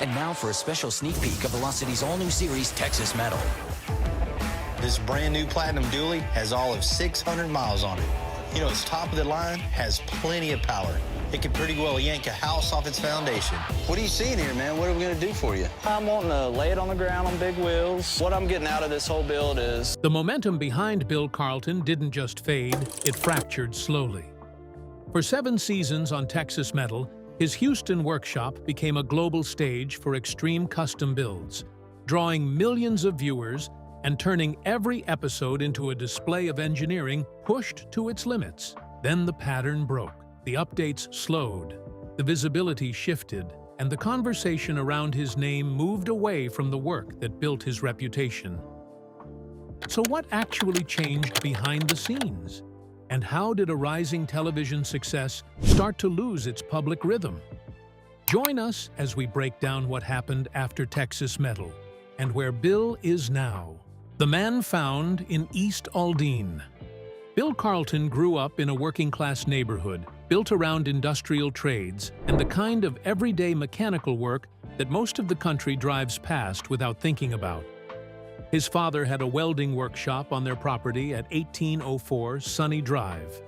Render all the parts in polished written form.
And now for a special sneak peek of Velocity's all-new series, Texas Metal. This brand new Platinum Dually has all of 600 miles on it. You know, its top of the line has plenty of power. It can pretty well yank a house off its foundation. What are you seeing here, man? What are we gonna do for you? I'm wanting to lay it on the ground on big wheels. What I'm getting out of this whole build is... The momentum behind Bill Carlton didn't just fade, it fractured slowly. For 7 seasons on Texas Metal, his Houston workshop became a global stage for extreme custom builds, drawing millions of viewers and turning every episode into a display of engineering pushed to its limits. Then the pattern broke. The updates slowed, the visibility shifted, and the conversation around his name moved away from the work that built his reputation. So what actually changed behind the scenes? And how did a rising television success start to lose its public rhythm? Join us as we break down what happened after Texas Metal and where Bill is now. The man found in East Aldine. Bill Carlton grew up in a working-class neighborhood built around industrial trades and the kind of everyday mechanical work that most of the country drives past without thinking about. His father had a welding workshop on their property at 1804 Sunny Drive,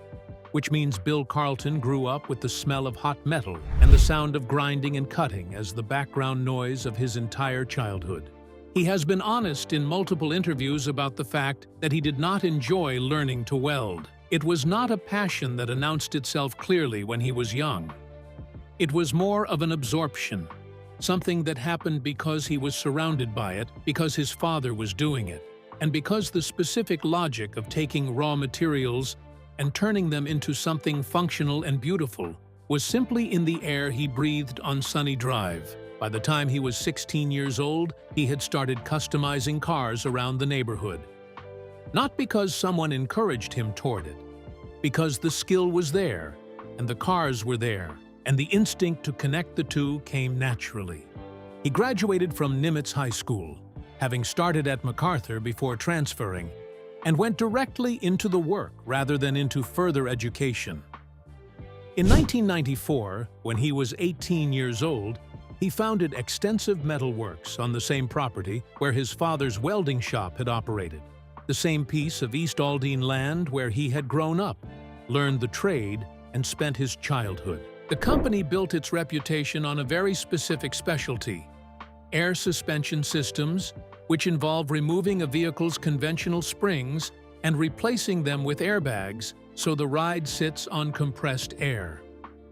which means Bill Carlton grew up with the smell of hot metal and the sound of grinding and cutting as the background noise of his entire childhood. He has been honest in multiple interviews about the fact that he did not enjoy learning to weld. It was not a passion that announced itself clearly when he was young. It was more of an absorption, something that happened because he was surrounded by it, because his father was doing it, and because the specific logic of taking raw materials and turning them into something functional and beautiful was simply in the air he breathed on Sunny Drive. By the time he was 16 years old, he had started customizing cars around the neighborhood. Not because someone encouraged him toward it, because the skill was there, and the cars were there, and the instinct to connect the two came naturally. He graduated from Nimitz High School, having started at MacArthur before transferring, and went directly into the work rather than into further education. In 1994, when he was 18 years old, he founded Extensive Metal Works on the same property where his father's welding shop had operated, the same piece of East Aldine land where he had grown up, learned the trade, and spent his childhood. The company built its reputation on a very specific specialty: air suspension systems, which involve removing a vehicle's conventional springs and replacing them with airbags so the ride sits on compressed air.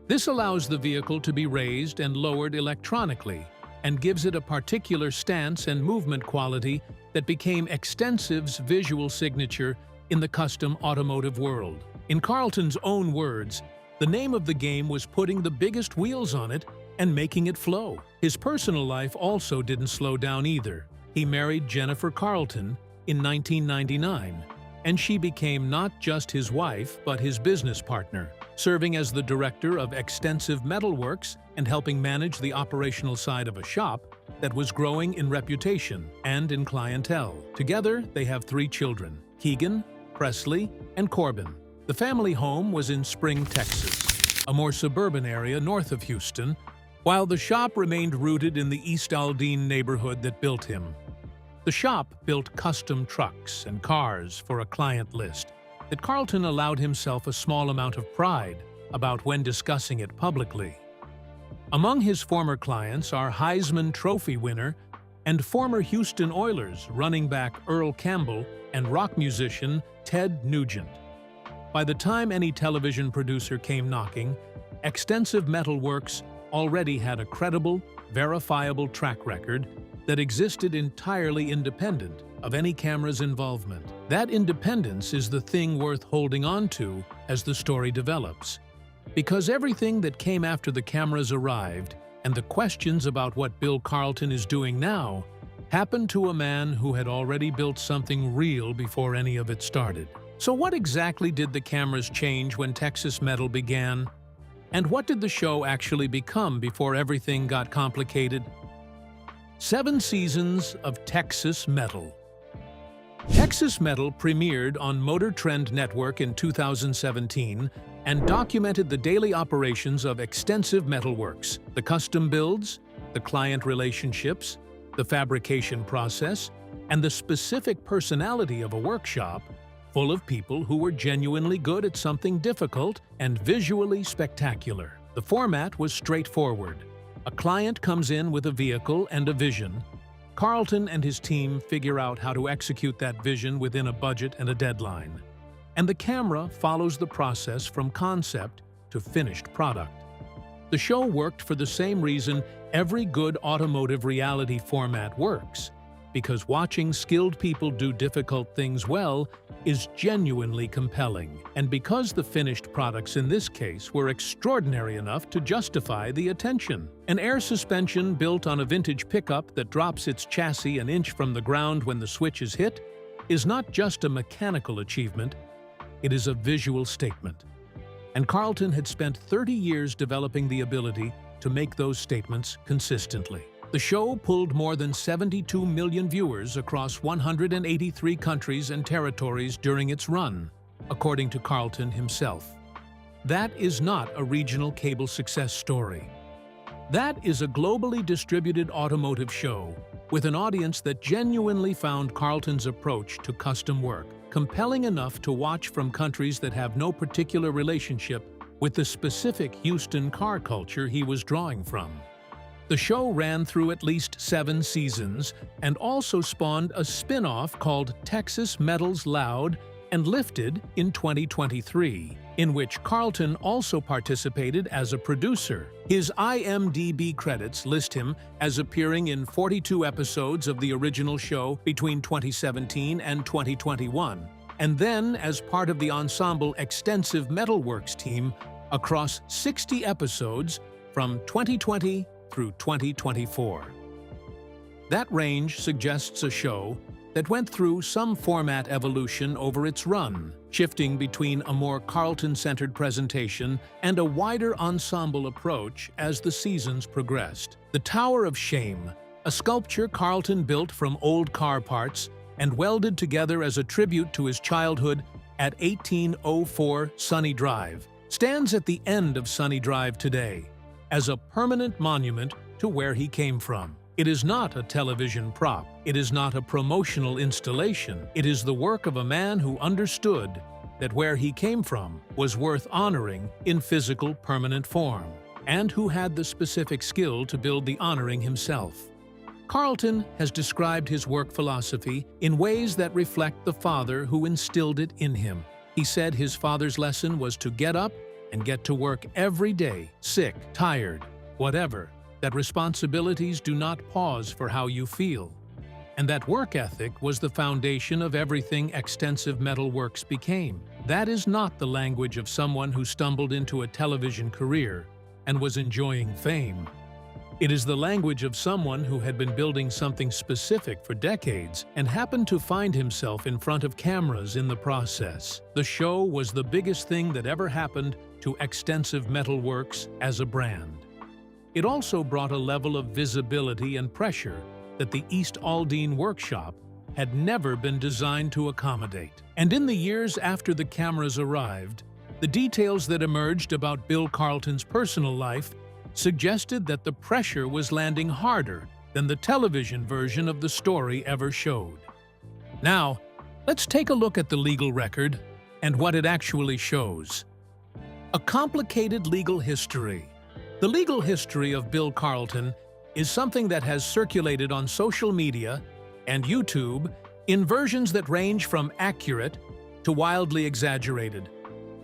This allows the vehicle to be raised and lowered electronically and gives it a particular stance and movement quality that became Extensive's visual signature in the custom automotive world. In Carlton's own words, the name of the game was putting the biggest wheels on it and making it flow. His personal life also didn't slow down either. He married Jennifer Carlton in 1999, and she became not just his wife but his business partner, serving as the director of Extensive Metal Works and helping manage the operational side of a shop that was growing in reputation and in clientele. Together, they have 3 children: Keegan, Presley, and Corbin. The family home was in Spring, Texas, a more suburban area north of Houston, while the shop remained rooted in the East Aldine neighborhood that built him. The shop built custom trucks and cars for a client list that Carlton allowed himself a small amount of pride about when discussing it publicly. Among his former clients are Heisman Trophy winner and former Houston Oilers running back Earl Campbell and rock musician Ted Nugent. By the time any television producer came knocking, Extensive Metal Works already had a credible, verifiable track record that existed entirely independent of any camera's involvement. That independence is the thing worth holding on to as the story develops, because everything that came after the cameras arrived and the questions about what Bill Carlton is doing now happened to a man who had already built something real before any of it started. So what exactly did the cameras change when Texas Metal began? And what did the show actually become before everything got complicated? 7 seasons of Texas Metal. Texas Metal premiered on Motor Trend Network in 2017 and documented the daily operations of Extensive Metal Works, the custom builds, the client relationships, the fabrication process, and the specific personality of a workshop full of people who were genuinely good at something difficult and visually spectacular. The format was straightforward. A client comes in with a vehicle and a vision. Carlton and his team figure out how to execute that vision within a budget and a deadline. And the camera follows the process from concept to finished product. The show worked for the same reason every good automotive reality format works, because watching skilled people do difficult things well is genuinely compelling, and because the finished products in this case were extraordinary enough to justify the attention. An air suspension built on a vintage pickup that drops its chassis an inch from the ground when the switch is hit is not just a mechanical achievement, it is a visual statement. And Carlton had spent 30 years developing the ability to make those statements consistently. The show pulled more than 72 million viewers across 183 countries and territories during its run, according to Carlton himself. That is not a regional cable success story. That is a globally distributed automotive show with an audience that genuinely found Carlton's approach to custom work compelling enough to watch from countries that have no particular relationship with the specific Houston car culture he was drawing from. The show ran through at least 7 seasons and also spawned a spin-off called Texas Metals Loud and Lifted in 2023, in which Carlton also participated as a producer. His IMDb credits list him as appearing in 42 episodes of the original show between 2017 and 2021, and then as part of the ensemble Extensive Metalworks team across 60 episodes from 2020 through 2024. That range suggests a show that went through some format evolution over its run, shifting between a more Carlton-centered presentation and a wider ensemble approach as the seasons progressed. The Tower of Shame, a sculpture Carlton built from old car parts and welded together as a tribute to his childhood at 1804 Sunny Drive, stands at the end of Sunny Drive today as a permanent monument to where he came from. It is not a television prop. It is not a promotional installation. It is the work of a man who understood that where he came from was worth honoring in physical, permanent form, and who had the specific skill to build the honoring himself. Carlton has described his work philosophy in ways that reflect the father who instilled it in him. He said his father's lesson was to get up and get to work every day, sick, tired, whatever, that responsibilities do not pause for how you feel, and that work ethic was the foundation of everything Extensive Metalworks became. That is not the language of someone who stumbled into a television career and was enjoying fame. It is the language of someone who had been building something specific for decades and happened to find himself in front of cameras in the process. The show was the biggest thing that ever happened to Extensive Metalworks as a brand. It also brought a level of visibility and pressure that the East Aldine workshop had never been designed to accommodate. And in the years after the cameras arrived, the details that emerged about Bill Carlton's personal life suggested that the pressure was landing harder than the television version of the story ever showed. Now, let's take a look at the legal record and what it actually shows. A complicated legal history. The legal history of Bill Carlton is something that has circulated on social media and YouTube in versions that range from accurate to wildly exaggerated.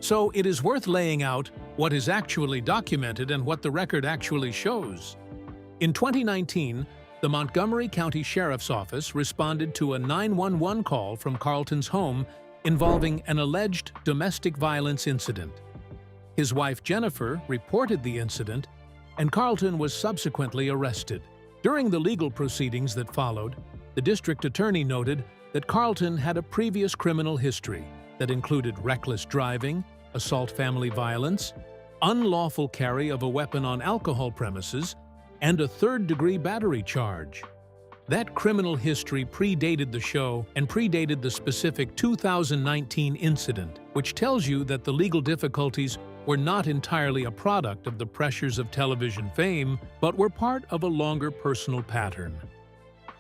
So it is worth laying out what is actually documented and what the record actually shows. In 2019, the Montgomery County Sheriff's Office responded to a 911 call from Carlton's home involving an alleged domestic violence incident. His wife Jennifer reported the incident, and Carlton was subsequently arrested. During the legal proceedings that followed, the district attorney noted that Carlton had a previous criminal history that included reckless driving, assault family violence, unlawful carry of a weapon on alcohol premises, and a third-degree battery charge. That criminal history predated the show and predated the specific 2019 incident, which tells you that the legal difficulties were not entirely a product of the pressures of television fame, but were part of a longer personal pattern.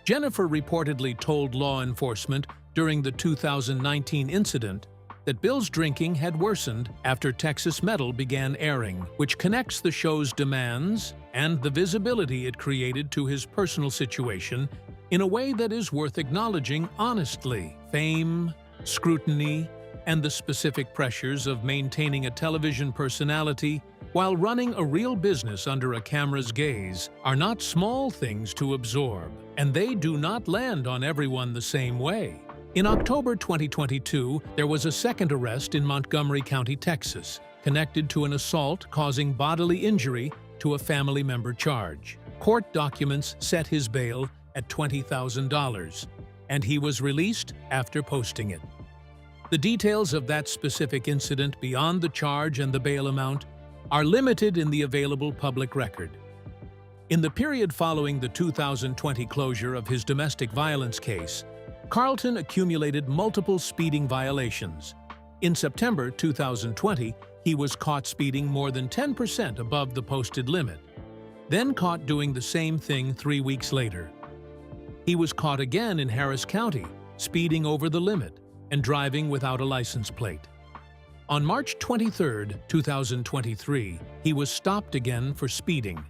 Jennifer reportedly told law enforcement during the 2019 incident that Bill's drinking had worsened after Texas Metal began airing, which connects the show's demands and the visibility it created to his personal situation in a way that is worth acknowledging honestly. Fame, scrutiny, and the specific pressures of maintaining a television personality while running a real business under a camera's gaze are not small things to absorb, and they do not land on everyone the same way. In October 2022, there was a second arrest in Montgomery County, Texas, connected to an assault causing bodily injury to a family member charge. Court documents set his bail at $20,000, and he was released after posting it. The details of that specific incident beyond the charge and the bail amount are limited in the available public record. In the period following the 2020 closure of his domestic violence case, Carlton accumulated multiple speeding violations. In September 2020, he was caught speeding more than 10% above the posted limit, then caught doing the same thing 3 weeks later. He was caught again in Harris County, speeding over the limit and driving without a license plate. On March 23, 2023, he was stopped again for speeding,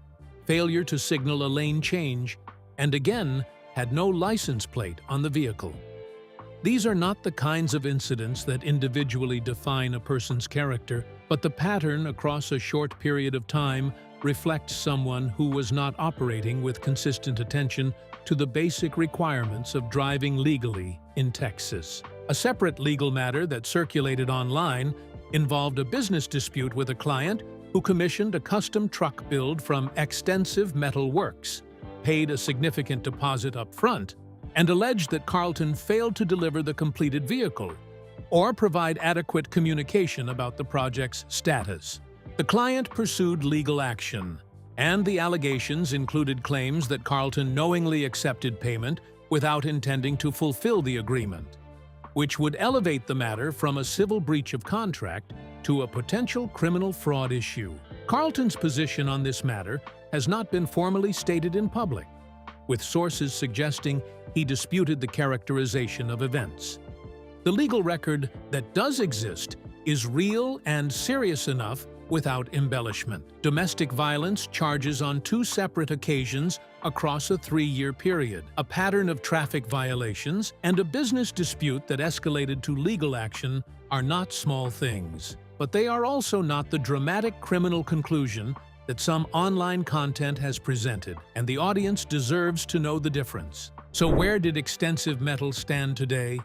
failure to signal a lane change, and again had no license plate on the vehicle. These are not the kinds of incidents that individually define a person's character, but the pattern across a short period of time reflects someone who was not operating with consistent attention to the basic requirements of driving legally in Texas. A separate legal matter that circulated online involved a business dispute with a client who commissioned a custom truck build from Extensive Metal Works, paid a significant deposit up front, and alleged that Carlton failed to deliver the completed vehicle or provide adequate communication about the project's status. The client pursued legal action, and the allegations included claims that Carlton knowingly accepted payment without intending to fulfill the agreement, which would elevate the matter from a civil breach of contract to a potential criminal fraud issue. Carlton's position on this matter has not been formally stated in public, with sources suggesting he disputed the characterization of events. The legal record that does exist is real and serious enough without embellishment. Domestic violence charges on 2 separate occasions across a 3-year period, a pattern of traffic violations, and a business dispute that escalated to legal action are not small things. But they are also not the dramatic criminal conclusion that some online content has presented, and the audience deserves to know the difference. So where did Extensive Metal stand today?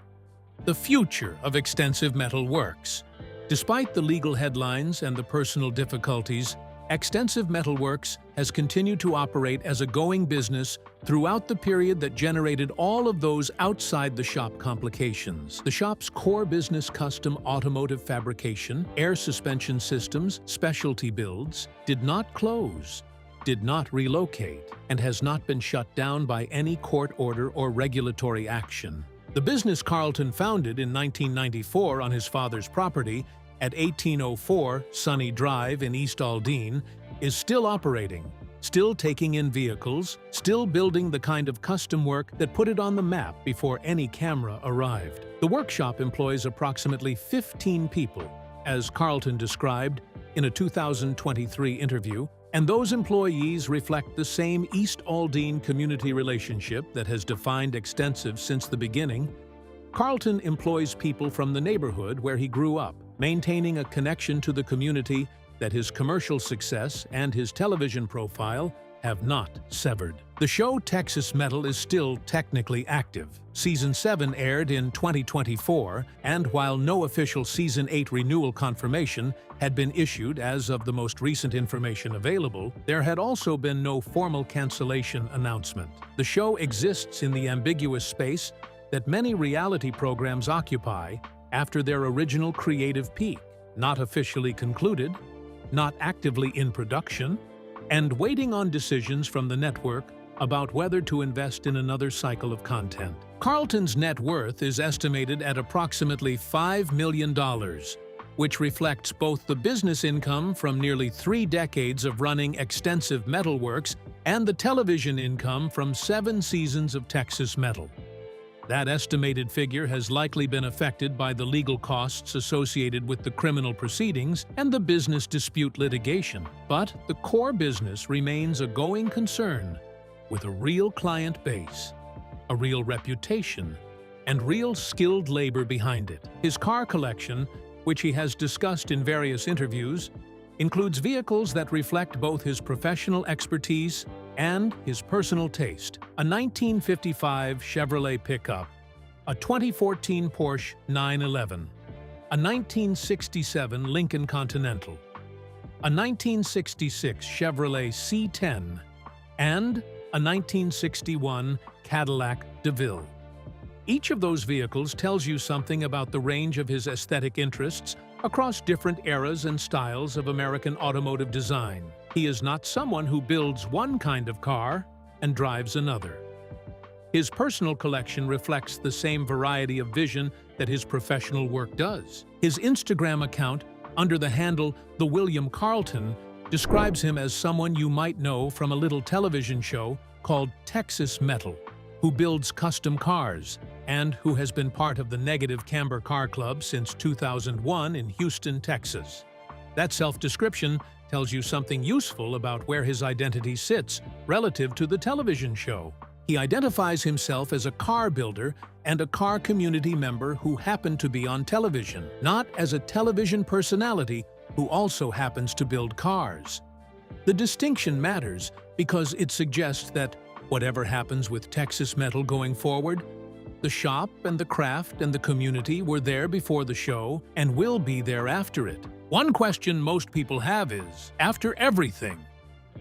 The future of Extensive Metal Works. Despite the legal headlines and the personal difficulties, Extensive Metal Works has continued to operate as a going business throughout the period that generated all of those outside-the-shop complications. The shop's core business, custom automotive fabrication, air suspension systems, specialty builds, did not close, did not relocate, and has not been shut down by any court order or regulatory action. The business Carlton founded in 1994 on his father's property at 1804 Sunny Drive in East Aldine is still operating, still taking in vehicles, still building the kind of custom work that put it on the map before any camera arrived. The workshop employs approximately 15 people, as Carlton described in a 2023 interview, and those employees reflect the same East Aldine community relationship that has defined Extensive since the beginning. Carlton employs people from the neighborhood where he grew up, maintaining a connection to the community that his commercial success and his television profile have not severed. The show Texas Metal is still technically active. Season 7 aired in 2024, and while no official Season 8 renewal confirmation had been issued as of the most recent information available, there had also been no formal cancellation announcement. The show exists in the ambiguous space that many reality programs occupy after their original creative peak, not officially concluded, not actively in production, and waiting on decisions from the network about whether to invest in another cycle of content. Carlton's net worth is estimated at approximately $5 million, which reflects both the business income from nearly 3 decades of running extensive metalworks and the television income from 7 seasons of Texas Metal. That estimated figure has likely been affected by the legal costs associated with the criminal proceedings and the business dispute litigation, but the core business remains a going concern with a real client base, a real reputation, and real skilled labor behind it. His car collection, which he has discussed in various interviews, includes vehicles that reflect both his professional expertise and his personal taste. A 1955 Chevrolet pickup, a 2014 Porsche 911, a 1967 Lincoln Continental, a 1966 Chevrolet C10, and a 1961 Cadillac DeVille. Each of those vehicles tells you something about the range of his aesthetic interests across different eras and styles of American automotive design. He is not someone who builds one kind of car and drives another. His personal collection reflects the same variety of vision that his professional work does. His Instagram account, under the handle The William Carlton, describes him as someone you might know from a little television show called Texas Metal, who builds custom cars, and who has been part of the Negative Camber Car Club since 2001 in Houston, Texas. That self-description tells you something useful about where his identity sits relative to the television show. He identifies himself as a car builder and a car community member who happened to be on television, not as a television personality who also happens to build cars. The distinction matters because it suggests that whatever happens with Texas Metal going forward, the shop and the craft and the community were there before the show and will be there after it. One question most people have is, after everything,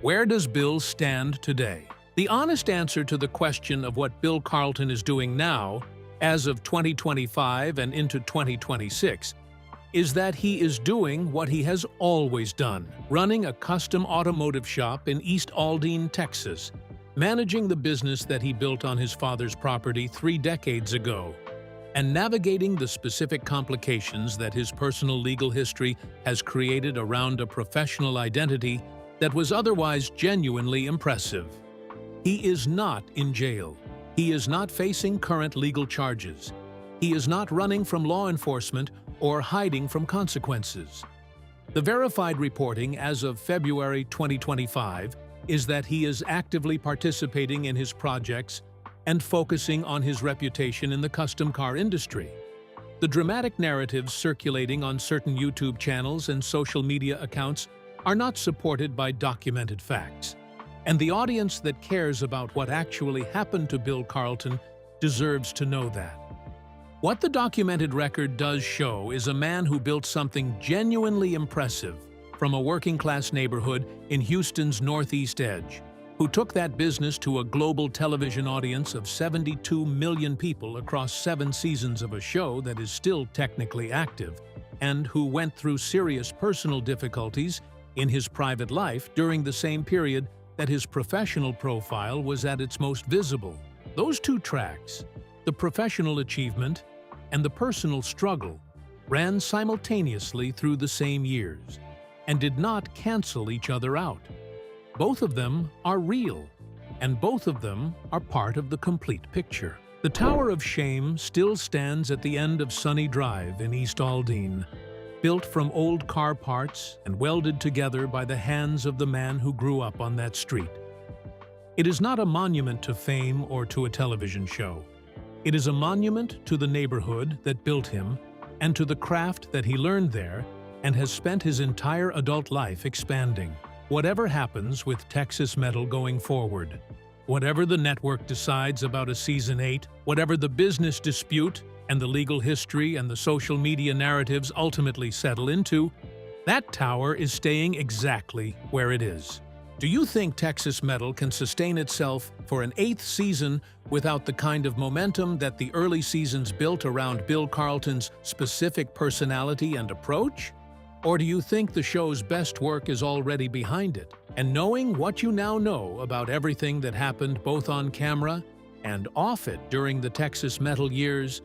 where does Bill stand today? The honest answer to the question of what Bill Carlton is doing now, as of 2025 and into 2026, is that he is doing what he has always done, running a custom automotive shop in East Aldine, Texas, managing the business that he built on his father's property 3 decades ago, and navigating the specific complications that his personal legal history has created around a professional identity that was otherwise genuinely impressive. He is not in jail. He is not facing current legal charges. He is not running from law enforcement or hiding from consequences. The verified reporting as of February 2025 is that he is actively participating in his projects and focusing on his reputation in the custom car industry. The dramatic narratives circulating on certain YouTube channels and social media accounts are not supported by documented facts, and the audience that cares about what actually happened to Bill Carlton deserves to know that. What the documented record does show is a man who built something genuinely impressive from a working-class neighborhood in Houston's Northeast Edge, who took that business to a global television audience of 72 million people across 7 seasons of a show that is still technically active, and who went through serious personal difficulties in his private life during the same period that his professional profile was at its most visible. Those 2 tracks, the professional achievement and the personal struggle, ran simultaneously through the same years and did not cancel each other out. Both of them are real, and both of them are part of the complete picture. The Tower of Shame still stands at the end of Sunny Drive in East Aldine, built from old car parts and welded together by the hands of the man who grew up on that street. It is not a monument to fame or to a television show. It is a monument to the neighborhood that built him and to the craft that he learned there and has spent his entire adult life expanding. Whatever happens with Texas Metal going forward, whatever the network decides about a Season 8, whatever the business dispute and the legal history and the social media narratives ultimately settle into, that tower is staying exactly where it is. Do you think Texas Metal can sustain itself for an 8th season without the kind of momentum that the early seasons built around Bill Carlton's specific personality and approach? Or do you think the show's best work is already behind it? And knowing what you now know about everything that happened both on camera and off it during the Texas Metal years,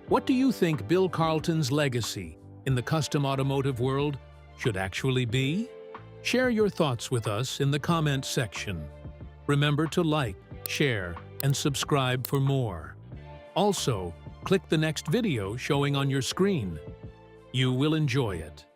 what do you think Bill Carlton's legacy in the custom automotive world should actually be? Share your thoughts with us in the comments section. Remember to like, share, and subscribe for more. Also, click the next video showing on your screen. You will enjoy it.